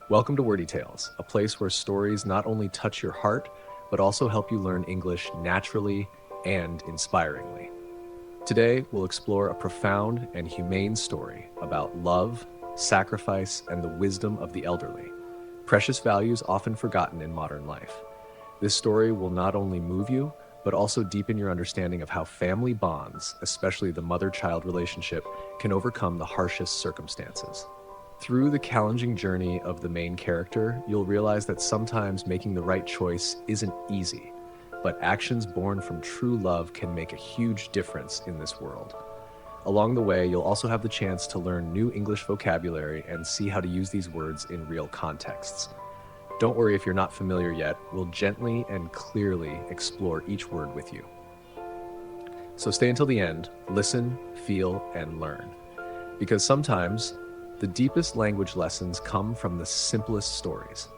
Welcome to Wordy Tales, a place where stories not only touch your heart, but also help you learn English naturally and inspiringly. Today, we'll explore a profound and humane story about love, sacrifice, and the wisdom of the elderly, precious values often forgotten in modern life. This story will not only move you, but also deepen your understanding of how family bonds, especially the mother-child relationship, can overcome the harshest circumstances. Through the challenging journey of the main character, you'll realize that sometimes making the right choice isn't easy, but actions born from true love can make a huge difference in this world. Along the way, you'll also have the chance to learn new English vocabulary and see how to use these words in real contexts. Don't worry if you're not familiar yet, we'll gently and clearly explore each word with you. So stay until the end, listen, feel, and learn. Because sometimes, the deepest language lessons come from the simplest stories.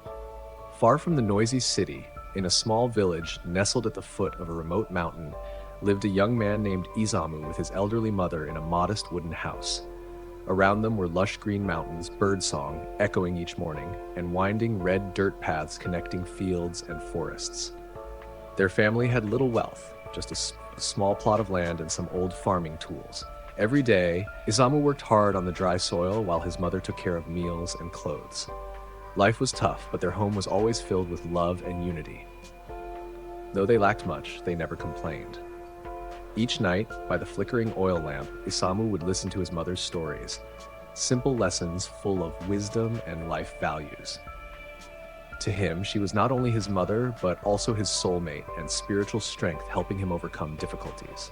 Far from the noisy city, in a small village nestled at the foot of a remote mountain, lived a young man named Izamu with his elderly mother in a modest wooden house. Around them were lush green mountains, birdsong echoing each morning, and winding red dirt paths connecting fields and forests. Their family had little wealth, just a small plot of land and some old farming tools. Every day, Izamu worked hard on the dry soil while his mother took care of meals and clothes. Life was tough, but their home was always filled with love and unity. Though they lacked much, they never complained. Each night, by the flickering oil lamp, Izamu would listen to his mother's stories, simple lessons full of wisdom and life values. To him, she was not only his mother, but also his soulmate and spiritual strength helping him overcome difficulties.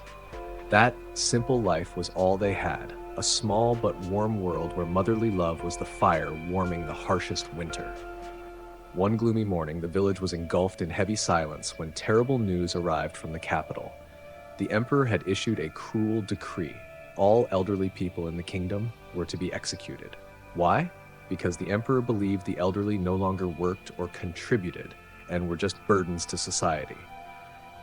That simple life was all they had, a small but warm world where motherly love was the fire warming the harshest winter. One gloomy morning, the village was engulfed in heavy silence when terrible news arrived from the capital. The emperor had issued a cruel decree. All elderly people in the kingdom were to be executed. Why? Because the emperor believed the elderly no longer worked or contributed and were just burdens to society.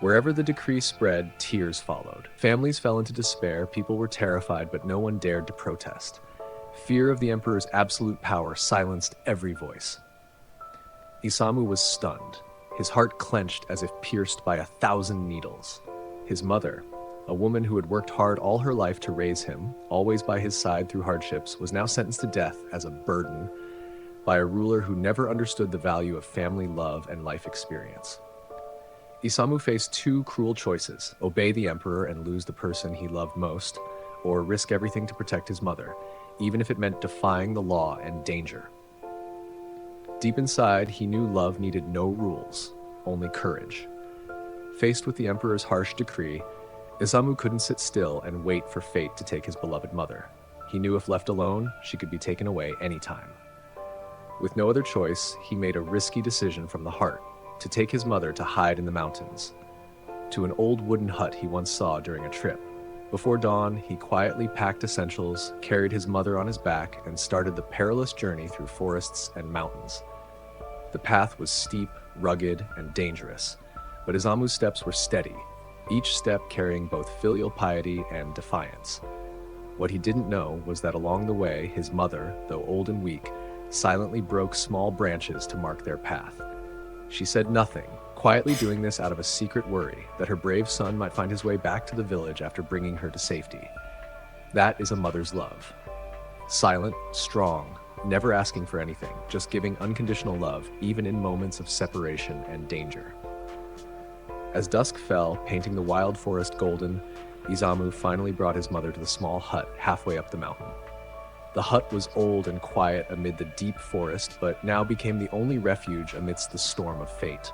Wherever the decree spread, tears followed. Families fell into despair, people were terrified, but no one dared to protest. Fear of the emperor's absolute power silenced every voice. Izamu was stunned, his heart clenched as if pierced by 1,000 needles. His mother, a woman who had worked hard all her life to raise him, always by his side through hardships, was now sentenced to death as a burden by a ruler who never understood the value of family love and life experience. Izamu faced two cruel choices: obey the emperor and lose the person he loved most, or risk everything to protect his mother, even if it meant defying the law and danger. Deep inside, he knew love needed no rules, only courage. Faced with the emperor's harsh decree, Izamu couldn't sit still and wait for fate to take his beloved mother. He knew if left alone, she could be taken away anytime. With no other choice, he made a risky decision from the heart: to take his mother to hide in the mountains, to an old wooden hut he once saw during a trip. Before dawn, he quietly packed essentials, carried his mother on his back, and started the perilous journey through forests and mountains. The path was steep, rugged, and dangerous, but Izamu's steps were steady, each step carrying both filial piety and defiance. What he didn't know was that along the way, his mother, though old and weak, silently broke small branches to mark their path. She said nothing, quietly doing this out of a secret worry that her brave son might find his way back to the village after bringing her to safety. That is a mother's love. Silent, strong, never asking for anything, just giving unconditional love, even in moments of separation and danger. As dusk fell, painting the wild forest golden, Izamu finally brought his mother to the small hut halfway up the mountain. The hut was old and quiet amid the deep forest, but now became the only refuge amidst the storm of fate.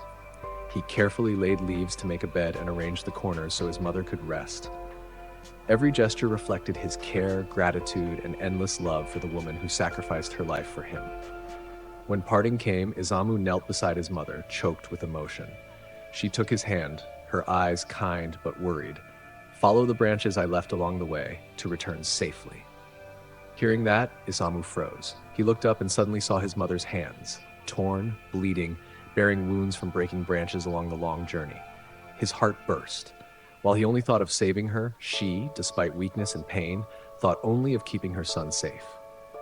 He carefully laid leaves to make a bed and arranged the corners so his mother could rest. Every gesture reflected his care, gratitude, and endless love for the woman who sacrificed her life for him. When parting came, Izamu knelt beside his mother, choked with emotion. She took his hand, her eyes kind but worried. "Follow the branches I left along the way to return safely." Hearing that, Izamu froze. He looked up and suddenly saw his mother's hands, torn, bleeding, bearing wounds from breaking branches along the long journey. His heart burst. While he only thought of saving her, she, despite weakness and pain, thought only of keeping her son safe.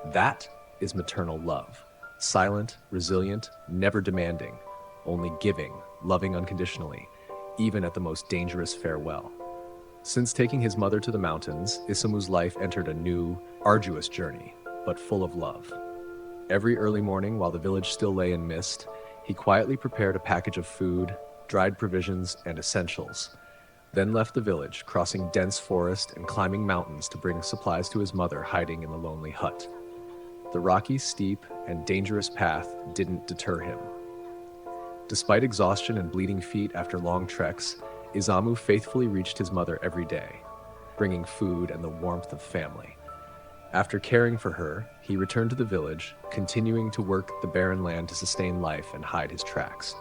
That is maternal love. Silent, resilient, never demanding, only giving, loving unconditionally, even at the most dangerous farewell. Since taking his mother to the mountains, Isamu's life entered a new, arduous journey, but full of love. Every early morning, while the village still lay in mist, he quietly prepared a package of food, dried provisions, and essentials, then left the village, crossing dense forest and climbing mountains to bring supplies to his mother hiding in the lonely hut. The rocky, steep, and dangerous path didn't deter him. Despite exhaustion and bleeding feet after long treks, Isamu faithfully reached his mother every day, bringing food and the warmth of family. After caring for her, he returned to the village, continuing to work the barren land to sustain life and hide his tracks.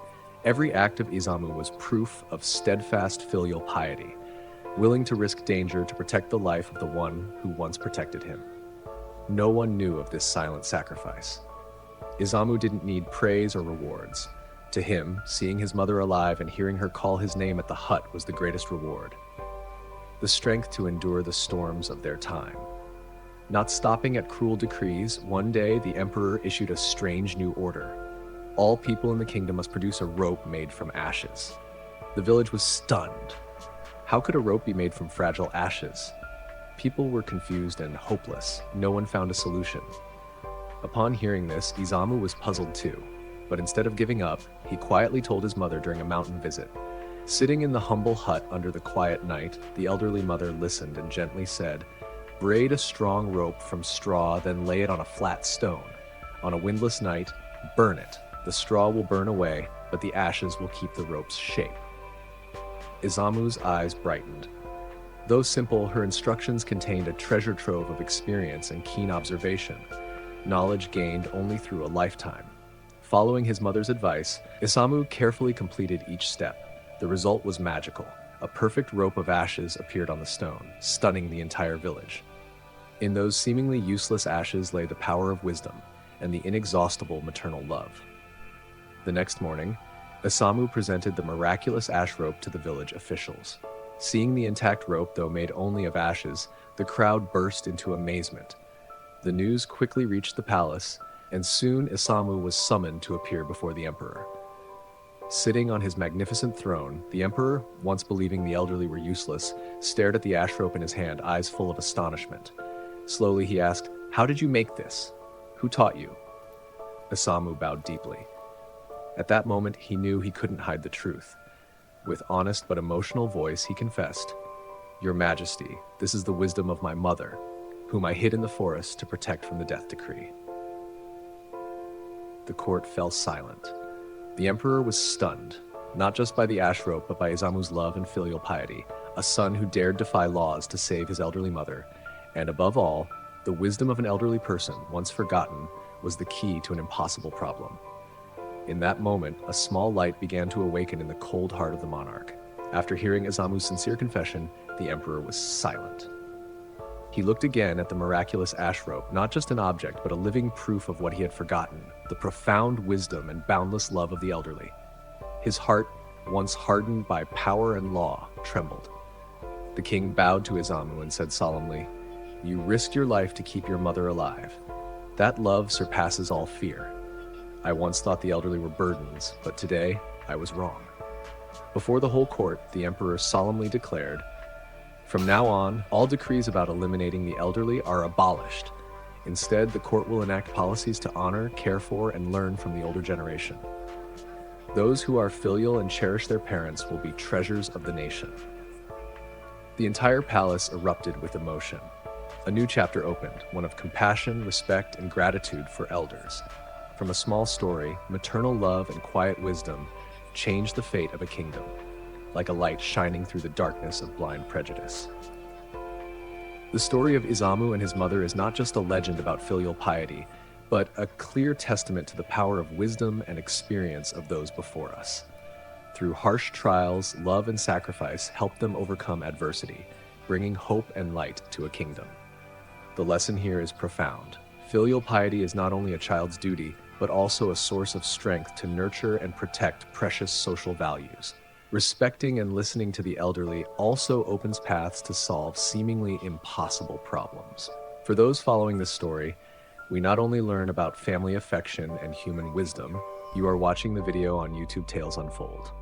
Every act of Isamu was proof of steadfast filial piety, willing to risk danger to protect the life of the one who once protected him. No one knew of this silent sacrifice. Isamu didn't need praise or rewards. To him, seeing his mother alive and hearing her call his name at the hut was the greatest reward. The strength to endure the storms of their time. Not stopping at cruel decrees, one day the emperor issued a strange new order. All people in the kingdom must produce a rope made from ashes. The village was stunned. How could a rope be made from fragile ashes? People were confused and hopeless. No one found a solution. Upon hearing this, Isamu was puzzled too. But instead of giving up, he quietly told his mother during a mountain visit. Sitting in the humble hut under the quiet night, the elderly mother listened and gently said, "Braid a strong rope from straw, then lay it on a flat stone. On a windless night, burn it. The straw will burn away, but the ashes will keep the rope's shape." Isamu's eyes brightened. Though simple, her instructions contained a treasure trove of experience and keen observation, knowledge gained only through a lifetime. Following his mother's advice, Isamu carefully completed each step. The result was magical. A perfect rope of ashes appeared on the stone, stunning the entire village. In those seemingly useless ashes lay the power of wisdom and the inexhaustible maternal love. The next morning, Isamu presented the miraculous ash rope to the village officials. Seeing the intact rope, though made only of ashes, the crowd burst into amazement. The news quickly reached the palace, and soon Isamu was summoned to appear before the emperor. Sitting on his magnificent throne, the emperor, once believing the elderly were useless, stared at the ash rope in his hand, eyes full of astonishment. Slowly he asked, "How did you make this? Who taught you?" Isamu bowed deeply. At that moment, he knew he couldn't hide the truth. With honest but emotional voice, he confessed, "Your Majesty, this is the wisdom of my mother, whom I hid in the forest to protect from the death decree." The court fell silent. The emperor was stunned, not just by the ash rope, but by Isamu's love and filial piety, a son who dared defy laws to save his elderly mother, and above all, the wisdom of an elderly person, once forgotten, was the key to an impossible problem. In that moment, a small light began to awaken in the cold heart of the monarch. After hearing Isamu's sincere confession, the emperor was silent. He looked again at the miraculous ash rope, not just an object, but a living proof of what he had forgotten, the profound wisdom and boundless love of the elderly. His heart, once hardened by power and law, trembled. The king bowed to Isamu and said solemnly, "You risked your life to keep your mother alive. That love surpasses all fear. I once thought the elderly were burdens, but today I was wrong." Before the whole court, the emperor solemnly declared, "From now on, all decrees about eliminating the elderly are abolished. Instead, the court will enact policies to honor, care for, and learn from the older generation. Those who are filial and cherish their parents will be treasures of the nation." The entire palace erupted with emotion. A new chapter opened, one of compassion, respect, and gratitude for elders. From a small story, maternal love and quiet wisdom changed the fate of a kingdom, like a light shining through the darkness of blind prejudice. The story of Isamu and his mother is not just a legend about filial piety, but a clear testament to the power of wisdom and experience of those before us. Through harsh trials, love and sacrifice helped them overcome adversity, bringing hope and light to a kingdom. The lesson here is profound. Filial piety is not only a child's duty, but also a source of strength to nurture and protect precious social values. Respecting and listening to the elderly also opens paths to solve seemingly impossible problems. For those following this story, We not only learn about family affection and human wisdom, you are watching the video on YouTube Tales Unfold.